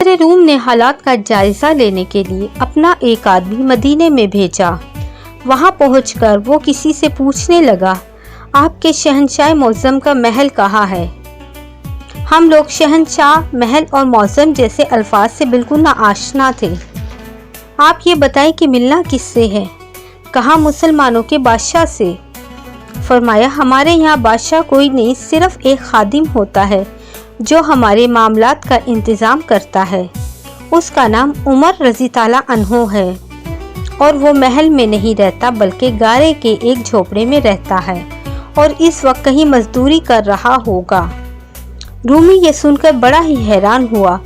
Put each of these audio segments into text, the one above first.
روم نے حالات کا جائزہ لینے کے لیے اپنا ایک آدمی مدینے میں بھیجا۔ وہاں پہنچ کر وہ کسی سے پوچھنے لگا، آپ کے شہنشاہ معظم کا محل کہاں ہے؟ ہم لوگ شہنشاہ، محل اور معظم جیسے الفاظ سے بالکل ناآشنا تھے۔ آپ یہ بتائیں کہ ملنا کس سے ہے؟ کہا مسلمانوں کے بادشاہ سے۔ فرمایا ہمارے یہاں بادشاہ کوئی نہیں، صرف ایک خادم ہوتا ہے جو ہمارے معاملات کا انتظام کرتا ہے۔ اس کا نام عمر رضی تعالیٰ عنہ ہے اور وہ محل میں نہیں رہتا بلکہ گارے کے ایک جھوپڑے میں رہتا ہے اور اس وقت کہیں مزدوری کر رہا ہوگا۔ رومی یہ سن کر بڑا ہی حیران ہوا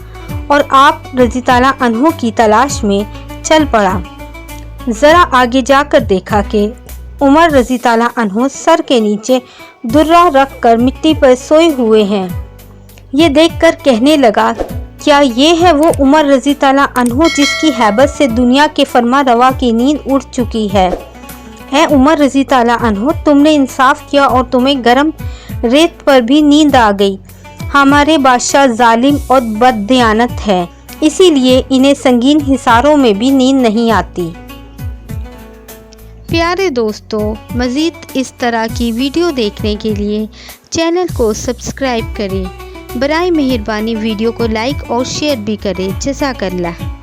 اور آپ رضی تعالیٰ عنہ کی تلاش میں چل پڑا۔ ذرا آگے جا کر دیکھا کہ عمر رضی تعالیٰ عنہ سر کے نیچے درہ رکھ کر مٹی پر سوئے ہوئے ہیں۔ یہ دیکھ کر کہنے لگا، کیا یہ ہے وہ عمر رضی تعالیٰ عنہ جس کی ہیبت سے دنیا کے فرما روا کی نیند اڑ چکی ہے؟ اے عمر رضی تعالیٰ عنہ، تم نے انصاف کیا اور تمہیں گرم ریت پر بھی نیند آ گئی۔ ہمارے بادشاہ ظالم اور بددیانت ہے، اسی لیے انہیں سنگین حصاروں میں بھی نیند نہیں آتی۔ پیارے دوستو، مزید اس طرح کی ویڈیو دیکھنے کے لیے چینل کو سبسکرائب کریں۔ برائے مہربانی ویڈیو کو لائک اور شیئر بھی کریں۔ جزاک اللہ۔